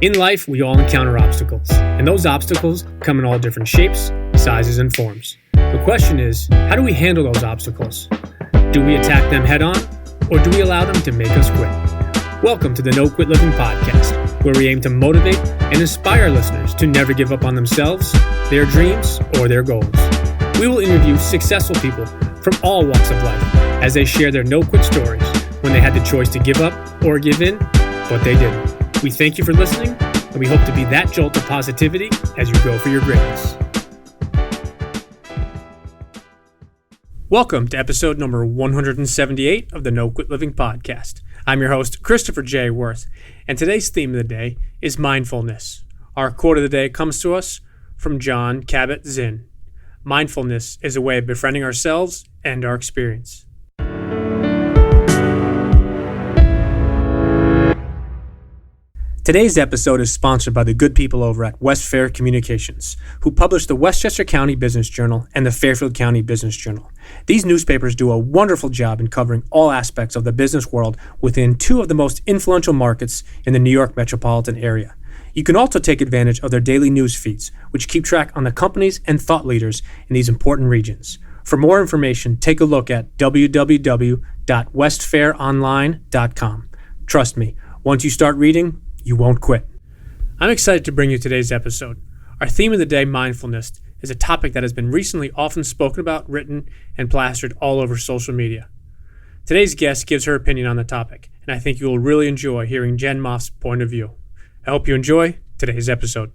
In life, we all encounter obstacles, and those obstacles come in all different shapes, sizes, and forms. The question is, how do we handle those obstacles? Do we attack them head on, or do we allow them to make us quit? Welcome to the No Quit Living podcast, where we aim to motivate and inspire listeners to never give up on themselves, their dreams, or their goals. We will interview successful people from all walks of life as they share their no-quit stories when they had the choice to give up or give in, but they didn't. We thank you for listening, and we hope to be that jolt of positivity as you go for your greatness. Welcome to episode number 178 of the No Quit Living podcast. I'm your host, Christopher J. Worth, and today's theme of the day is mindfulness. Our quote of the day comes to us from John Kabat-Zinn. Mindfulness is a way of befriending ourselves and our experience. Today's episode is sponsored by the good people over at West Fair Communications, who publish the Westchester County Business Journal and the Fairfield County Business Journal. These newspapers do a wonderful job in covering all aspects of the business world within two of the most influential markets in the New York metropolitan area. You can also take advantage of their daily news feeds, which keep track on the companies and thought leaders in these important regions. For more information, take a look at www.westfaironline.com. Trust me, once you start reading, you won't quit. I'm excited to bring you today's episode. Our theme of the day, mindfulness, is a topic that has been recently often spoken about, written, and plastered all over social media. Today's guest gives her opinion on the topic, and I think you will really enjoy hearing Jen Moff's point of view. I hope you enjoy today's episode.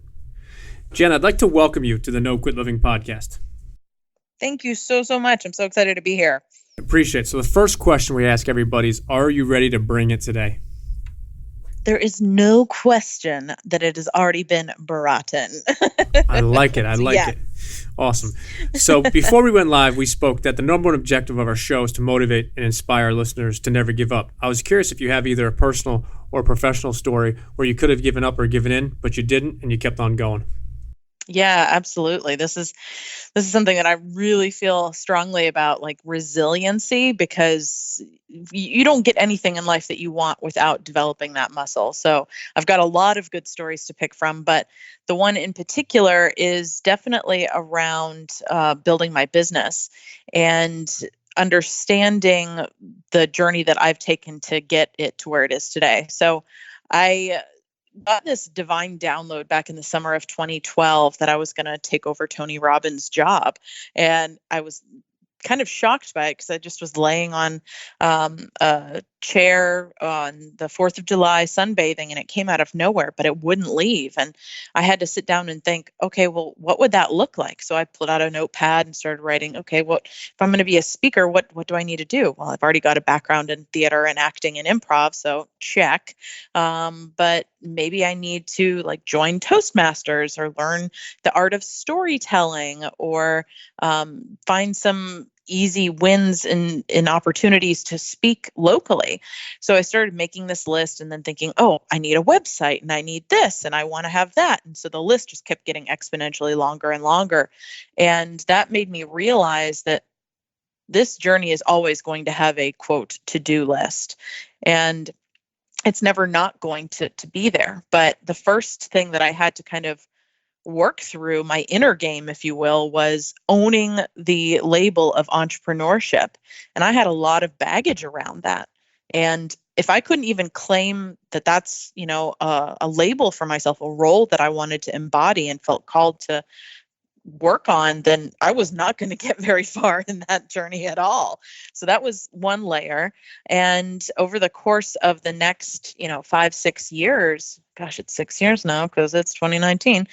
Jen, I'd like to welcome you to the No Quit Living podcast. Thank you so much. I'm so excited to be here. Appreciate it. So the first question we ask everybody is, are you ready to bring it today? There is no question that it has already been beraten. I like it. It. Awesome. So before we went live, we spoke that the number one objective of our show is to motivate and inspire our listeners to never give up. I was curious if you have either a personal or professional story where you could have given up or given in, but you didn't, and you kept on going. Yeah, absolutely. This is something that I really feel strongly about, like resiliency, because you don't get anything in life that you want without developing that muscle. So I've got a lot of good stories to pick from, but the one in particular is definitely around building my business and understanding the journey that I've taken to get it to where it is today. So I got this divine download back in the summer of 2012 that I was going to take over Tony Robbins' job. And I was kind of shocked by it because I just was laying on a chair on the 4th of July sunbathing, and it came out of nowhere, but it wouldn't leave. And I had to sit down and think, okay, well, what would that look like? So I pulled out a notepad and started writing, okay, if I'm going to be a speaker, what do I need to do? Well, I've already got a background in theater and acting and improv, so check. But maybe I need to join Toastmasters or learn the art of storytelling or find some easy wins in opportunities to speak locally. So I started making this list and then thinking, oh, I need a website and I need this and I want to have that. And so the list just kept getting exponentially longer and longer. And that made me realize that this journey is always going to have a quote to-do list. And it's never not going to be there. But the first thing that I had to kind of work through, my inner game, if you will, was owning the label of entrepreneurship. And I had a lot of baggage around that. And if I couldn't even claim that that's, a label for myself, a role that I wanted to embody and felt called to work on, then I was not going to get very far in that journey at all. So that was one layer. And over the course of the next, 5-6 years, gosh, it's 6 years now because it's 2019.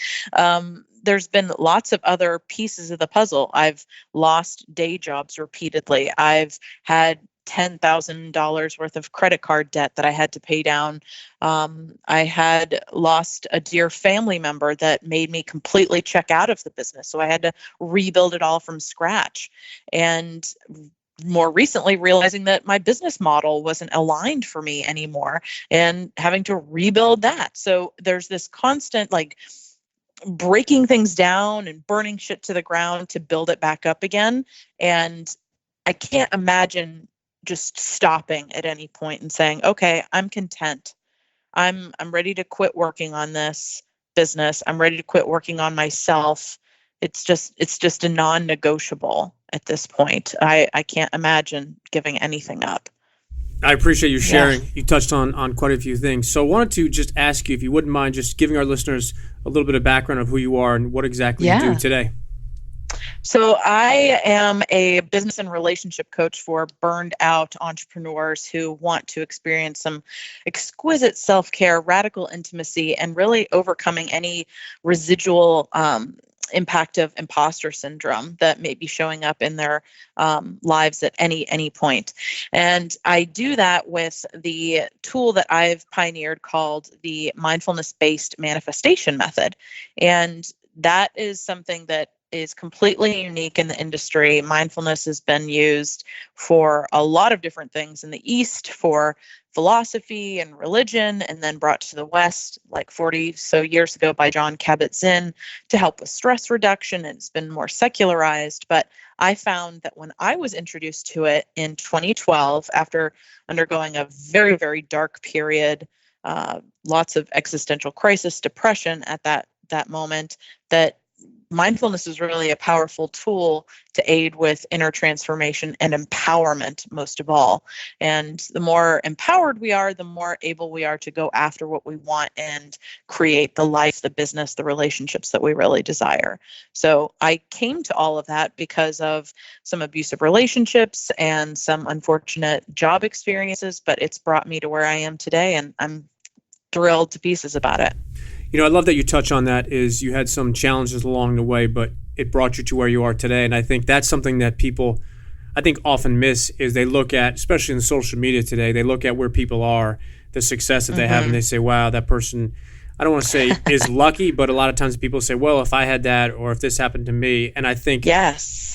There's been lots of other pieces of the puzzle. I've lost day jobs repeatedly. I've had $10,000 worth of credit card debt that I had to pay down. I had lost a dear family member that made me completely check out of the business. So I had to rebuild it all from scratch. And more recently, realizing that my business model wasn't aligned for me anymore and having to rebuild that. So there's this constant breaking things down and burning shit to the ground to build it back up again. And I can't imagine just stopping at any point and saying, okay, I'm content. I'm ready to quit working on this business. I'm ready to quit working on myself. It's just a non-negotiable at this point. I can't imagine giving anything up. I appreciate you Yeah. sharing. You touched on quite a few things. So I wanted to just ask you if you wouldn't mind just giving our listeners a little bit of background of who you are and what exactly you do Yeah. today. So I am a business and relationship coach for burned out entrepreneurs who want to experience some exquisite self-care, radical intimacy, and really overcoming any residual impact of imposter syndrome that may be showing up in their lives at any point. And I do that with the tool that I've pioneered called the mindfulness based manifestation method. And that is something that is completely unique in the industry. Mindfulness has been used for a lot of different things in the East, for philosophy and religion, and then brought to the West like 40 so years ago by John Kabat-Zinn to help with stress reduction. And it's been more secularized. But I found that when I was introduced to it in 2012, after undergoing a very, very dark period, lots of existential crisis, depression at that moment, that mindfulness is really a powerful tool to aid with inner transformation and empowerment, most of all. And the more empowered we are, the more able we are to go after what we want and create the life, the business, the relationships that we really desire. So I came to all of that because of some abusive relationships and some unfortunate job experiences, but it's brought me to where I am today, and I'm thrilled to pieces about it. You know, I love that you touch on that. Is you had some challenges along the way, but it brought you to where you are today. And I think that's something that people, I think, often miss is they look at, especially in social media today, they look at where people are, the success that they have, and they say, wow, that person, I don't want to say is lucky, but a lot of times people say, well, if I had that or if this happened to me. And I think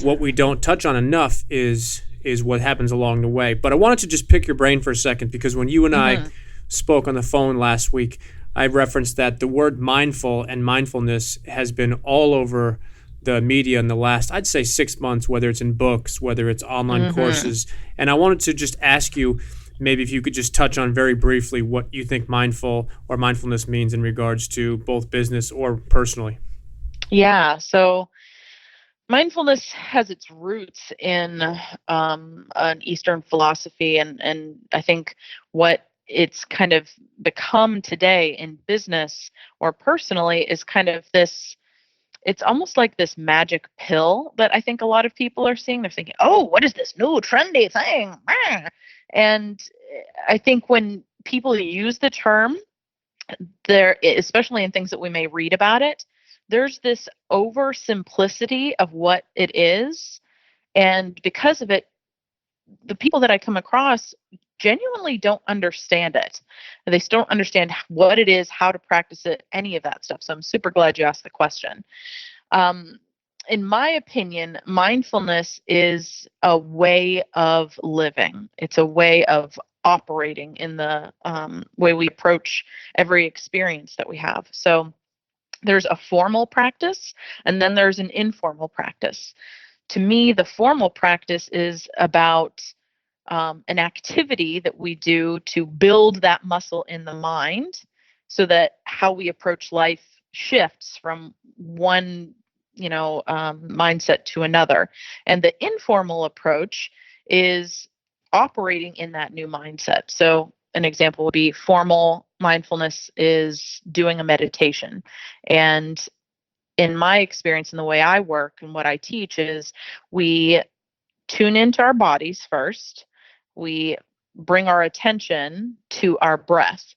what we don't touch on enough is what happens along the way. But I wanted to just pick your brain for a second, because when you and I spoke on the phone last week, I referenced that the word mindful and mindfulness has been all over the media in the last, I'd say, 6 months, whether it's in books, whether it's online courses. And I wanted to just ask you, maybe if you could just touch on very briefly what you think mindful or mindfulness means in regards to both business or personally. Yeah. So mindfulness has its roots in an Eastern philosophy, and I think what it's kind of become today in business or personally is kind of this. It's almost like this magic pill that I think a lot of people are seeing. They're thinking, "Oh, what is this new trendy thing?" And I think when people use the term, there, especially in things that we may read about it, there's this oversimplicity of what it is. And because of it, the people that I come across genuinely don't understand it. They still don't understand what it is, how to practice it, any of that stuff. So I'm super glad you asked the question. Um, in my opinion, mindfulness is a way of living. It's a way of operating in the way we approach every experience that we have. So there's a formal practice, and then there's an informal practice. To me, the formal practice is about an activity that we do to build that muscle in the mind so that how we approach life shifts from one mindset to another. And the informal approach is operating in that new mindset. So an example would be formal mindfulness is doing a meditation. And in my experience and the way I work and what I teach is we tune into our bodies first. We bring our attention to our breath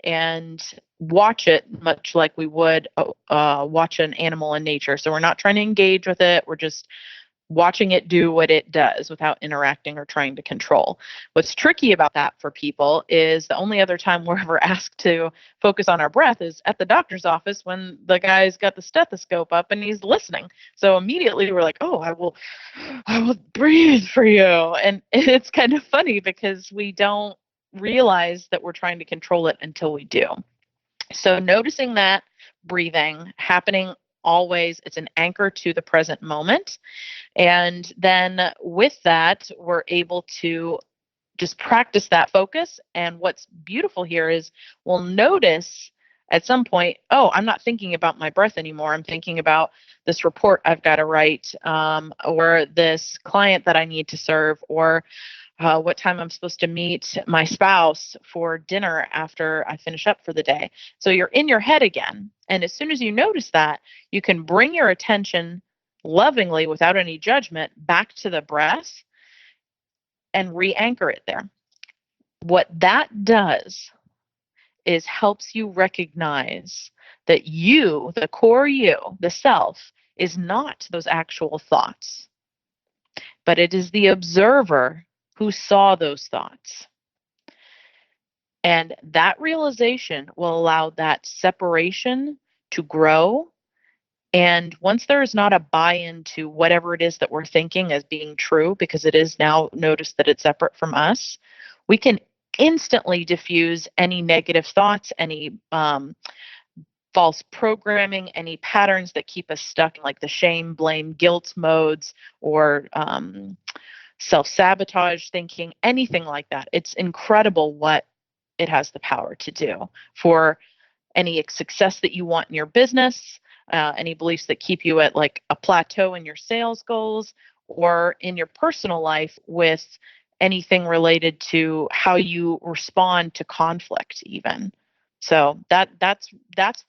and watch it much like we would watch an animal in nature. So we're not trying to engage with it. We're just watching it do what it does without interacting or trying to control. What's tricky about that for people is the only other time we're ever asked to focus on our breath is at the doctor's office when the guy's got the stethoscope up and he's listening. So immediately we're like, oh, I will breathe for you. And it's kind of funny because we don't realize that we're trying to control it until we do. So noticing that breathing happening always, it's an anchor to the present moment. And then with that, we're able to just practice that focus. And what's beautiful here is we'll notice at some point, oh, I'm not thinking about my breath anymore. I'm thinking about this report I've got to write, or this client that I need to serve, or what time I'm supposed to meet my spouse for dinner after I finish up for the day. So you're in your head again. And as soon as you notice that, you can bring your attention lovingly, without any judgment, back to the breath and re-anchor it there. What that does is helps you recognize that you, the core you, the self, is not those actual thoughts, but it is the observer who saw those thoughts. And that realization will allow that separation to grow. And once there is not a buy-in to whatever it is that we're thinking as being true, because it is now noticed that it's separate from us, we can instantly diffuse any negative thoughts, any false programming, any patterns that keep us stuck in like the shame, blame, guilt modes, or self-sabotage thinking, anything like that. It's incredible what it has the power to do for any success that you want in your business, any beliefs that keep you at like a plateau in your sales goals, or in your personal life with anything related to how you respond to conflict even. So that's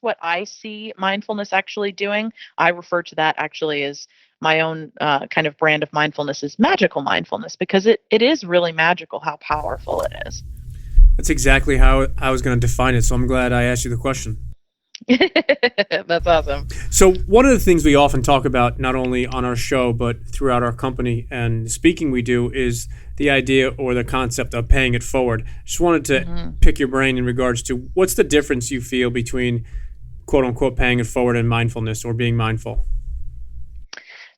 what I see mindfulness actually doing. I refer to that actually as my own kind of brand of mindfulness is magical mindfulness, because it is really magical how powerful it is. That's exactly how I was going to define it, so I'm glad I asked you the question. That's awesome. So one of the things we often talk about, not only on our show, but throughout our company and speaking we do, is the idea or the concept of paying it forward. Just wanted to pick your brain in regards to what's the difference you feel between quote unquote paying it forward and mindfulness or being mindful?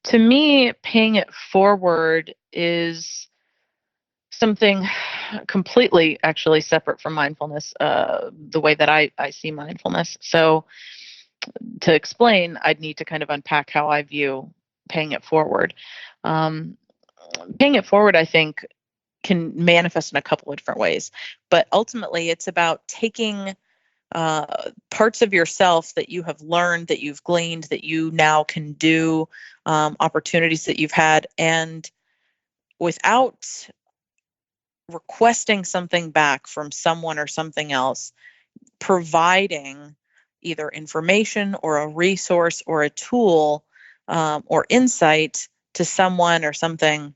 To me, paying it forward is something completely actually separate from mindfulness, the way that I see mindfulness. So to explain, I'd need to kind of unpack how I view paying it forward. Paying it forward, I think, can manifest in a couple of different ways. But ultimately, it's about taking parts of yourself that you have learned, that you've gleaned, that you now can do, opportunities that you've had, and without requesting something back from someone or something else, providing either information or a resource or a tool or insight to someone or something,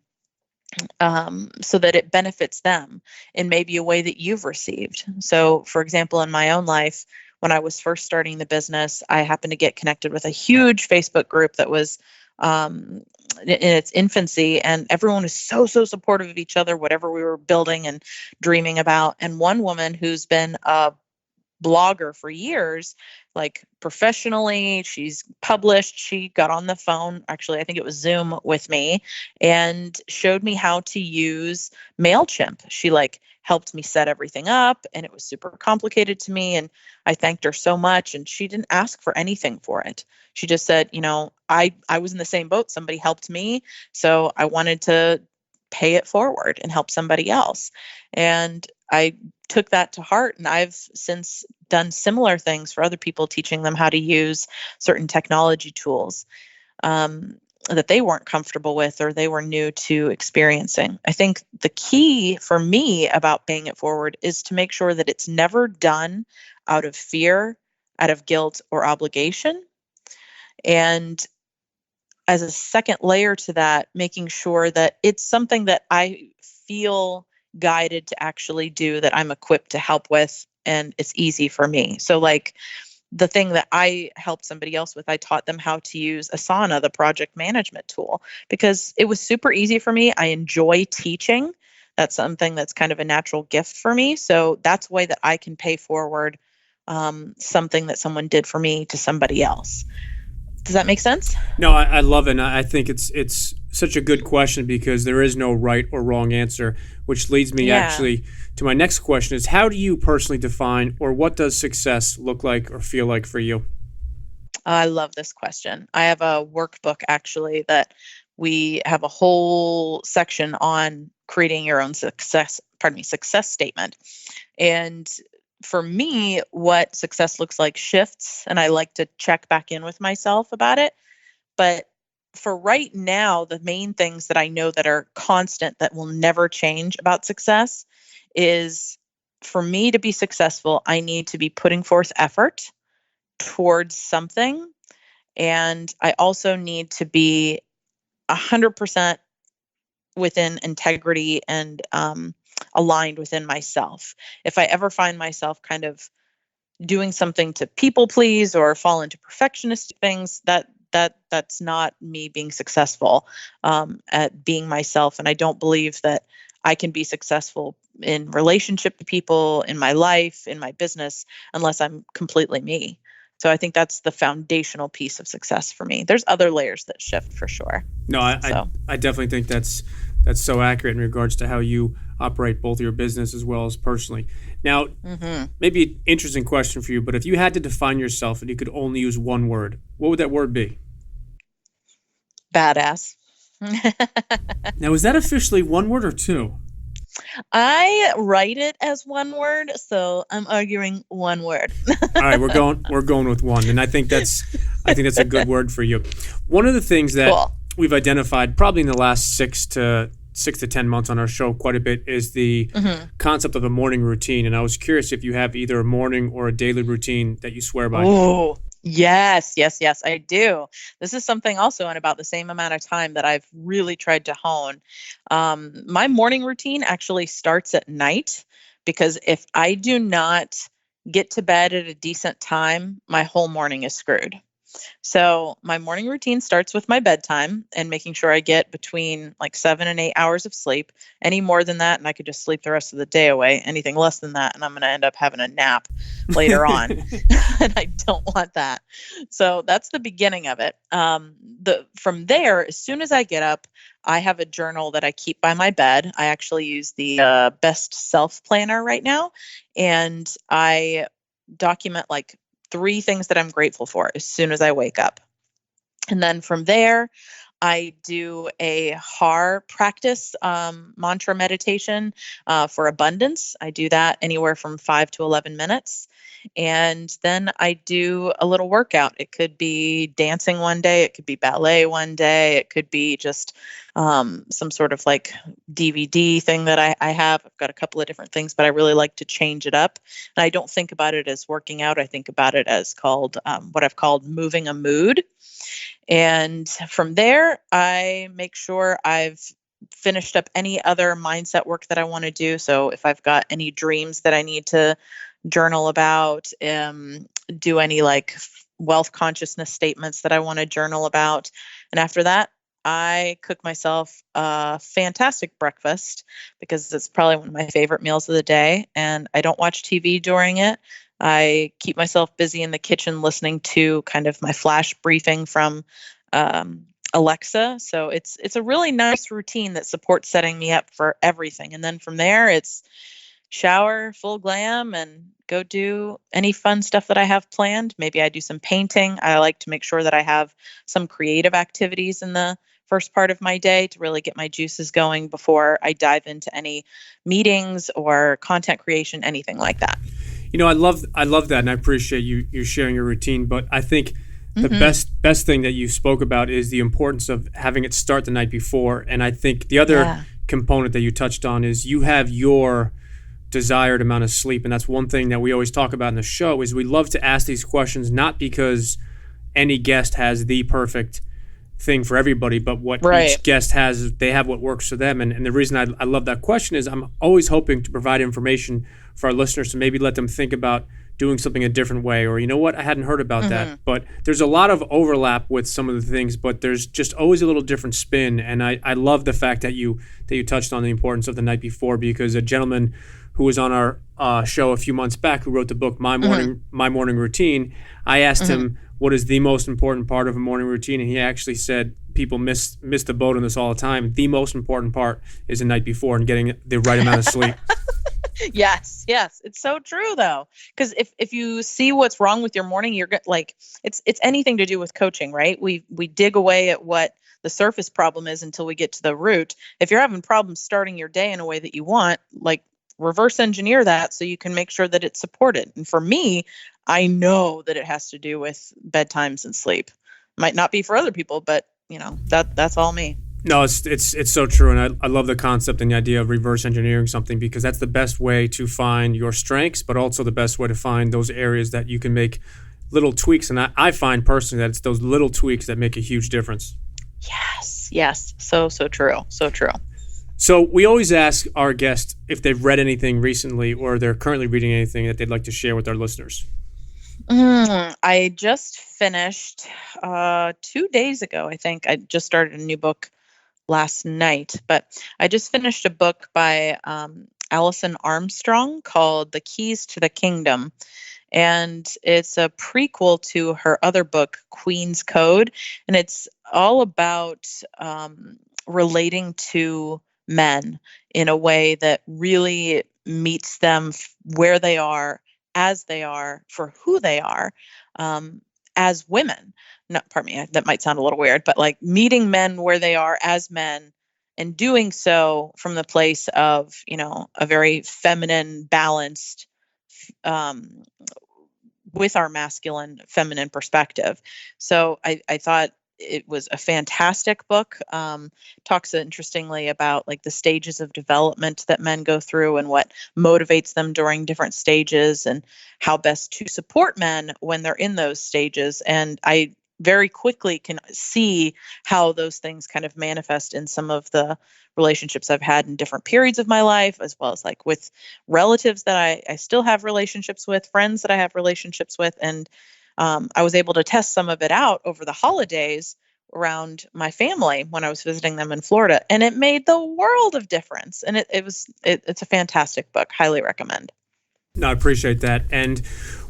so that it benefits them in maybe a way that you've received. So, for example, in my own life, when I was first starting the business, I happened to get connected with a huge Facebook group that was in its infancy, and everyone was so supportive of each other, whatever we were building and dreaming about. And one woman who's been a blogger for years, like professionally, she's published, she got on the phone, actually I think it was Zoom, with me and showed me how to use MailChimp. She like helped me set everything up, and it was super complicated to me, and I thanked her so much, and she didn't ask for anything for it. She just said, I was in the same boat, somebody helped me, so I wanted to pay it forward and help somebody else. And I took that to heart, and I've since done similar things for other people, teaching them how to use certain technology tools that they weren't comfortable with or they were new to experiencing. I think the key for me about paying it forward is to make sure that it's never done out of fear, out of guilt, or obligation. And as a second layer to that, making sure that it's something that I feel guided to actually do, that I'm equipped to help with, and it's easy for me. So like the thing that I helped somebody else with, I taught them how to use Asana, the project management tool, because it was super easy for me. I enjoy teaching. That's something that's kind of a natural gift for me. So that's a way that I can pay forward something that someone did for me to somebody else. Does that make sense? No, I love it. And I think it's such a good question, because there is no right or wrong answer, which leads me actually to my next question is, how do you personally define, or what does success look like or feel like for you? I love this question. I have a workbook actually that we have a whole section on creating your own success statement. And for me, what success looks like shifts, and I like to check back in with myself about it. But for right now, the main things that I know that are constant, that will never change about success, is for me to be successful, I need to be putting forth effort towards something. And I also need to be 100% within integrity and aligned within myself. If I ever find myself kind of doing something to people please or fall into perfectionist things, that's not me being successful at being myself. And I don't believe that I can be successful in relationship to people, in my life, in my business, unless I'm completely me. So I think that's the foundational piece of success for me. There's other layers that shift for sure. No, I definitely think that's so accurate in regards to how you operate both your business as well as personally. Now, maybe an interesting question for you, but if you had to define yourself and you could only use one word, what would that word be? Badass. Now, is that officially one word or two? I write it as one word, so I'm arguing one word. All right, we're going with one, and I think that's a good word for you. One of the things that we've identified probably in the last 6 to 10 months on our show quite a bit is the concept of a morning routine, and I was curious if you have either a morning or a daily routine that you swear by. Oh, yes, I do. This is something also in about the same amount of time that I've really tried to hone. My morning routine actually starts at night, because if I do not get to bed at a decent time, my whole morning is screwed. So my morning routine starts with my bedtime and making sure I get between like 7 and 8 hours of sleep. Any more than that, and I could just sleep the rest of the day away. Anything less than that, and I'm going to end up having a nap later on. And I don't want that. So that's the beginning of it. From there, as soon as I get up, I have a journal that I keep by my bed. I actually use the Best Self Planner right now, and I document like 3 things that I'm grateful for as soon as I wake up. And then from there, I do a HAR practice, mantra meditation for abundance. I do that anywhere from 5 to 11 minutes. And then I do a little workout. It could be dancing one day. It could be ballet one day. It could be just some sort of like DVD thing that I have. I've got a couple of different things, but I really like to change it up. And I don't think about it as working out. I think about it as what I've called moving a mood. And from there, I make sure I've finished up any other mindset work that I want to do. So if I've got any dreams that I need to journal about, do any like wealth consciousness statements that I want to journal about. And after that, I cook myself a fantastic breakfast, because it's probably one of my favorite meals of the day. And I don't watch TV during it. I keep myself busy in the kitchen listening to kind of my flash briefing from Alexa. So it's a really nice routine that supports setting me up for everything. And then from there, it's shower, full glam, and go do any fun stuff that I have planned. Maybe I do some painting. I like to make sure that I have some creative activities in the first part of my day to really get my juices going before I dive into any meetings or content creation, anything like that. You know, I love that, and I appreciate you sharing your routine. But I think the best thing that you spoke about is the importance of having it start the night before. And I think the other component that you touched on is you have your desired amount of sleep, and that's one thing that we always talk about in the show. Is we love to ask these questions not because any guest has the perfect thing for everybody, but what each guest has, they have what works for them. And the reason I love that question is I'm always hoping to provide information for our listeners to maybe let them think about doing something a different way, or you know what, I hadn't heard about that. But there's a lot of overlap with some of the things, but there's just always a little different spin. And I love the fact that you touched on the importance of the night before, because a gentleman who was on our show a few months back, who wrote the book My Morning Routine, I asked him what is the most important part of a morning routine, and he actually said people miss the boat on this all the time. The most important part is the night before and getting the right amount of sleep. Yes, yes, it's so true though. Because if you see what's wrong with your morning, like it's anything to do with coaching, right? We dig away at what the surface problem is until we get to the root. If you're having problems starting your day in a way that you want, like reverse engineer that so you can make sure that it's supported. And for me, I know that it has to do with bedtimes and sleep. Might not be for other people, but that's all me. No, it's so true, and I love the concept and the idea of reverse engineering something, because that's the best way to find your strengths, but also the best way to find those areas that you can make little tweaks. And I find personally that it's those little tweaks that make a huge difference. Yes, yes, so true, so true. So we always ask our guests if they've read anything recently or they're currently reading anything that they'd like to share with our listeners. I just finished 2 days ago. I think I just started a new book last night, but I just finished a book by Alison Armstrong called The Keys to the Kingdom. And it's a prequel to her other book, Queen's Code. And it's all about relating to men in a way that really meets them where they are, as they are, for who they are, as women. No, pardon me, that might sound a little weird, but like meeting men where they are as men and doing so from the place of, a very feminine, balanced, um, with our masculine, feminine perspective. So I thought it was a fantastic book. Talks interestingly about like the stages of development that men go through and what motivates them during different stages and how best to support men when they're in those stages. And I very quickly can see how those things kind of manifest in some of the relationships I've had in different periods of my life, as well as like with relatives that I still have relationships with, friends that I have relationships with. And I was able to test some of it out over the holidays around my family when I was visiting them in Florida. And it made the world of difference. And it's a fantastic book. Highly recommend. No, I appreciate that. And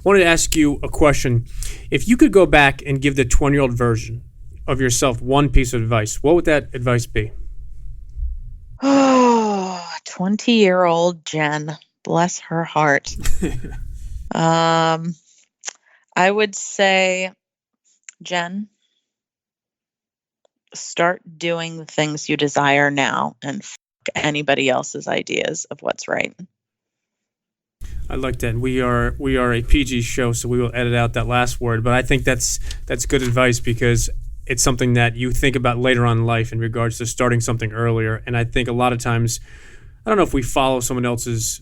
wanted to ask you a question. If you could go back and give the 20-year-old version of yourself one piece of advice, what would that advice be? Oh, 20-year-old Jen, bless her heart. I would say, Jen, start doing the things you desire now and fuck anybody else's ideas of what's right. I like that. We are a PG show, so we will edit out that last word. But I think that's good advice, because it's something that you think about later on in life in regards to starting something earlier. And I think a lot of times, I don't know if we follow someone else's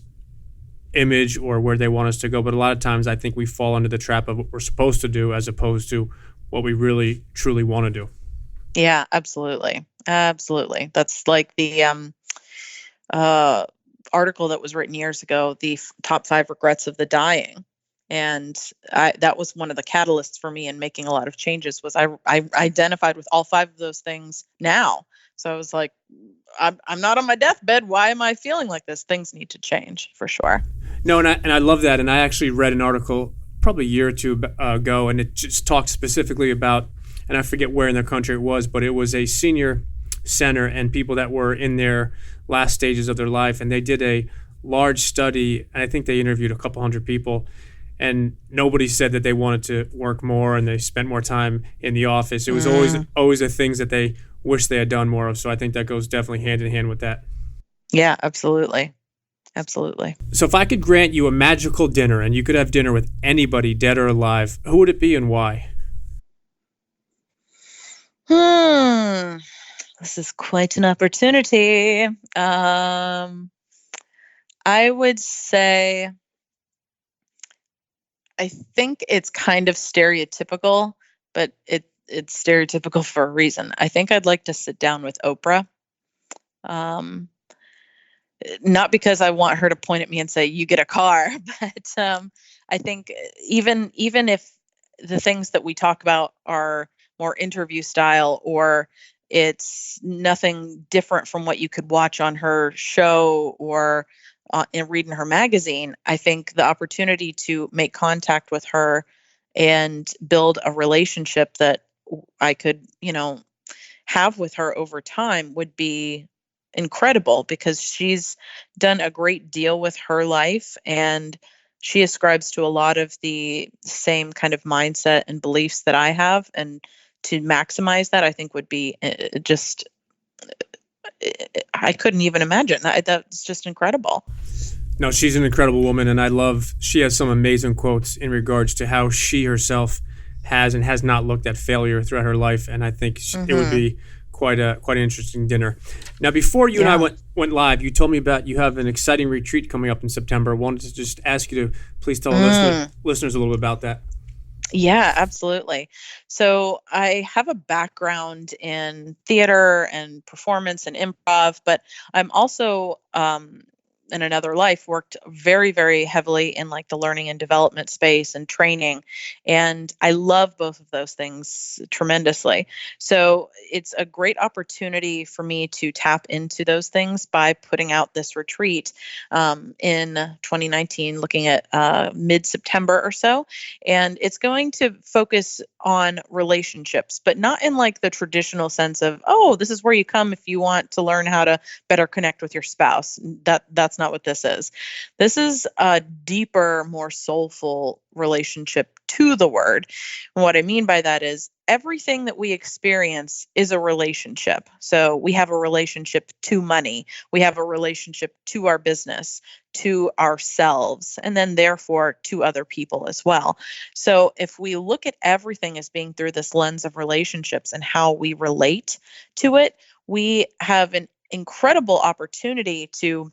image or where they want us to go, but a lot of times I think we fall into the trap of what we're supposed to do as opposed to what we really truly want to do. Yeah, absolutely. Absolutely. That's like the article that was written years ago, the top 5 regrets of the dying. And that was one of the catalysts for me in making a lot of changes. Was I identified with all 5 of those things now. So I was like, I'm not on my deathbed. Why am I feeling like this? Things need to change for sure. No, and I love that. And I actually read an article probably a year or two ago, and it just talked specifically about, and I forget where in the country it was, but it was a senior center and people that were in their last stages of their life. And they did a large study, and I think they interviewed a couple hundred people. And nobody said that they wanted to work more and they spent more time in the office. It was always the things that they wish they had done more of. So I think that goes definitely hand in hand with that. Yeah, absolutely. Absolutely. So if I could grant you a magical dinner and you could have dinner with anybody, dead or alive, who would it be and why? This is quite an opportunity. I would say, I think it's kind of stereotypical, but it's stereotypical for a reason. I think I'd like to sit down with Oprah. Not because I want her to point at me and say, you get a car, but I think even if the things that we talk about are more interview style, or it's nothing different from what you could watch on her show or and read in her magazine, I think the opportunity to make contact with her and build a relationship that I could, have with her over time would be incredible because she's done a great deal with her life, and she ascribes to a lot of the same kind of mindset and beliefs that I have. And to maximize that, I think would be just, I couldn't even imagine. That's just incredible. No, she's an incredible woman, and she has some amazing quotes in regards to how she herself has and has not looked at failure throughout her life, and I think it would be quite an interesting dinner. Now, before you and I went live, you told me about you have an exciting retreat coming up in September. I wanted to just ask you to please tell listeners a little bit about that. Yeah, absolutely. So I have a background in theater and performance and improv, but I'm also in another life worked very, very heavily in like the learning and development space and training. And I love both of those things tremendously. So it's a great opportunity for me to tap into those things by putting out this retreat in 2019, looking at mid-September or so. And it's going to focus on relationships, but not in like the traditional sense of, oh, this is where you come if you want to learn how to better connect with your spouse. That's not what this is. This is a deeper, more soulful relationship to the word. And what I mean by that is everything that we experience is a relationship. So we have a relationship to money. We have a relationship to our business, to ourselves, and then therefore to other people as well. So if we look at everything as being through this lens of relationships and how we relate to it, we have an incredible opportunity to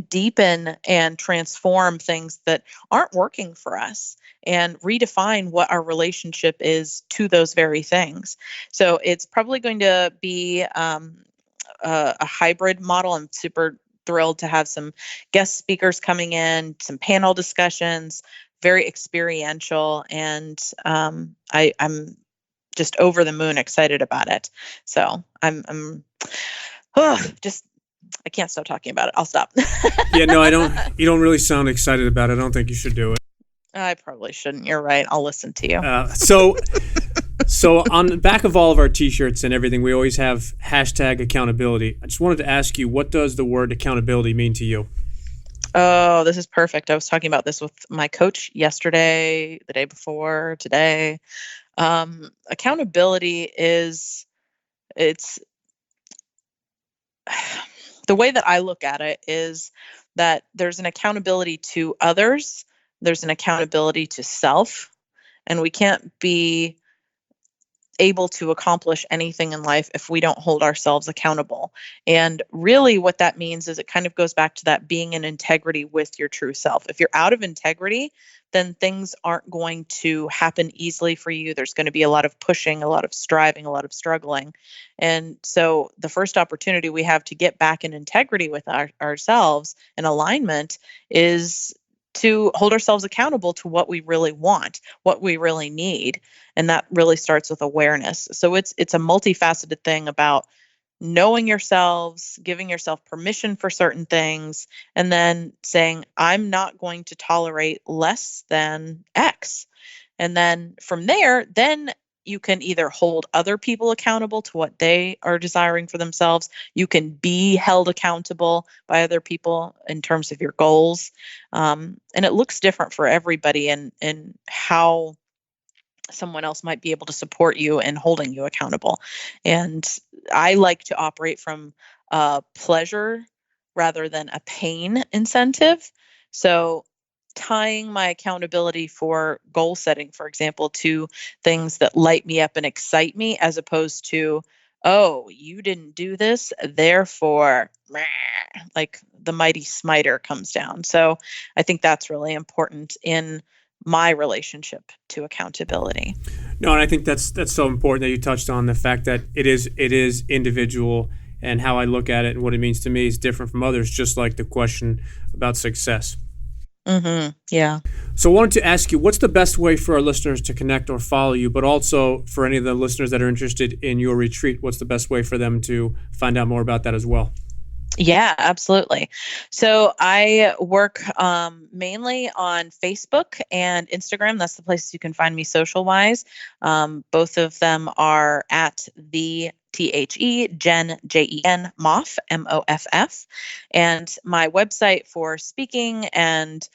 deepen and transform things that aren't working for us and redefine what our relationship is to those very things. So it's probably going to be a hybrid model. I'm super thrilled to have some guest speakers coming in, some panel discussions, very experiential, and I'm just over the moon excited about it. So I'm just, I can't stop talking about it. I'll stop. Yeah, no, I don't. You don't really sound excited about it. I don't think you should do it. I probably shouldn't. You're right. I'll listen to you. So on the back of all of our T-shirts and everything, we always have #accountability. I just wanted to ask you, what does the word accountability mean to you? Oh, this is perfect. I was talking about this with my coach yesterday, the day before, today. Accountability is, it's the way that I look at it is that there's an accountability to others, there's an accountability to self, and we can't be able to accomplish anything in life if we don't hold ourselves accountable. And really what that means is it kind of goes back to that being in integrity with your true self. If you're out of integrity, then things aren't going to happen easily for you. There's going to be a lot of pushing, a lot of striving, a lot of struggling. And so the first opportunity we have to get back in integrity with ourselves and alignment is to hold ourselves accountable to what we really want, what we really need. And that really starts with awareness. So it's a multifaceted thing about knowing yourselves, giving yourself permission for certain things, and then saying, I'm not going to tolerate less than X. And then from there, then you can either hold other people accountable to what they are desiring for themselves. You can be held accountable by other people in terms of your goals. And it looks different for everybody and how someone else might be able to support you in holding you accountable. And I like to operate from pleasure rather than a pain incentive. So tying my accountability for goal setting, for example, to things that light me up and excite me, as opposed to, oh, you didn't do this, therefore, like the mighty smiter comes down. So I think that's really important in my relationship to accountability. No, and I think that's so important that you touched on the fact that it is individual, and how I look at it and what it means to me is different from others, just like the question about success. Mm-hmm. Yeah. So I wanted to ask you, what's the best way for our listeners to connect or follow you, but also for any of the listeners that are interested in your retreat, what's the best way for them to find out more about that as well? Yeah, absolutely. So I work mainly on Facebook and Instagram. That's the place you can find me social wise. Both of them are at the Jen, Jen, Moff, Moff. And my website for speaking and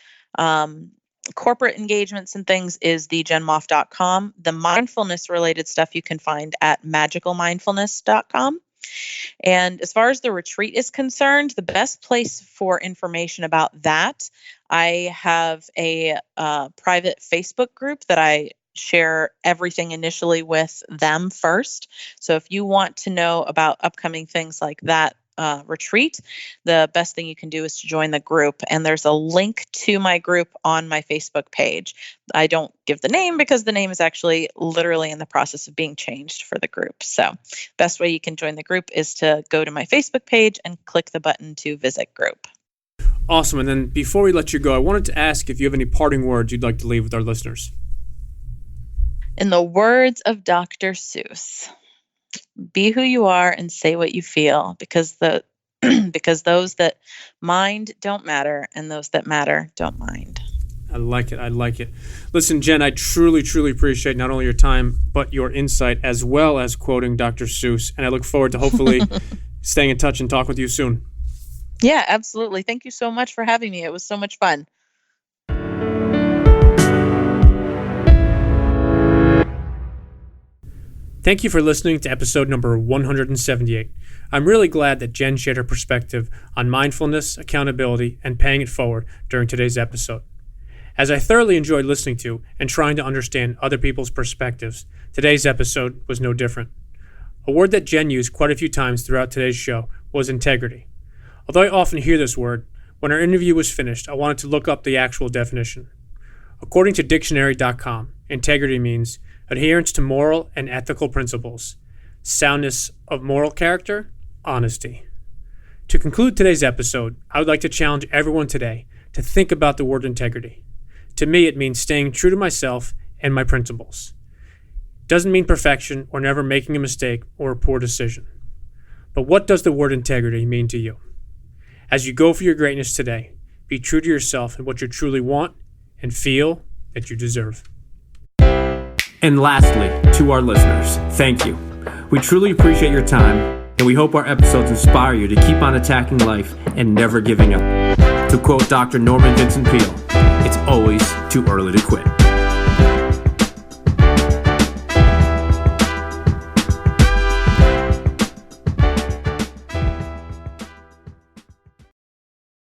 corporate engagements and things is thejenmoff.com. The mindfulness related stuff you can find at magicalmindfulness.com. And as far as the retreat is concerned, the best place for information about that, I have a private Facebook group that I share everything initially with them first. So if you want to know about upcoming things like that retreat, the best thing you can do is to join the group. And there's a link to my group on my Facebook page. I don't give the name because the name is actually literally in the process of being changed for the group. So best way you can join the group is to go to my Facebook page and click the button to visit group. Awesome. And then before we let you go, I wanted to ask if you have any parting words you'd like to leave with our listeners. In the words of Dr. Seuss, be who you are and say what you feel, because because those that mind don't matter and those that matter don't mind. I like it. Listen, Jen, I truly, truly appreciate not only your time, but your insight, as well as quoting Dr. Seuss. And I look forward to hopefully staying in touch and talk with you soon. Yeah, absolutely. Thank you so much for having me. It was so much fun. Thank you for listening to episode number 178. I'm really glad that Jen shared her perspective on mindfulness, accountability, and paying it forward during today's episode. As I thoroughly enjoyed listening to and trying to understand other people's perspectives, today's episode was no different. A word that Jen used quite a few times throughout today's show was integrity. Although I often hear this word, when our interview was finished, I wanted to look up the actual definition. According to dictionary.com, integrity means adherence to moral and ethical principles, soundness of moral character, honesty. To conclude today's episode, I would like to challenge everyone today to think about the word integrity. To me, it means staying true to myself and my principles. It doesn't mean perfection or never making a mistake or a poor decision. But what does the word integrity mean to you? As you go for your greatness today, be true to yourself and what you truly want and feel that you deserve. And lastly, to our listeners, thank you. We truly appreciate your time, and we hope our episodes inspire you to keep on attacking life and never giving up. To quote Dr. Norman Vincent Peale, it's always too early to quit.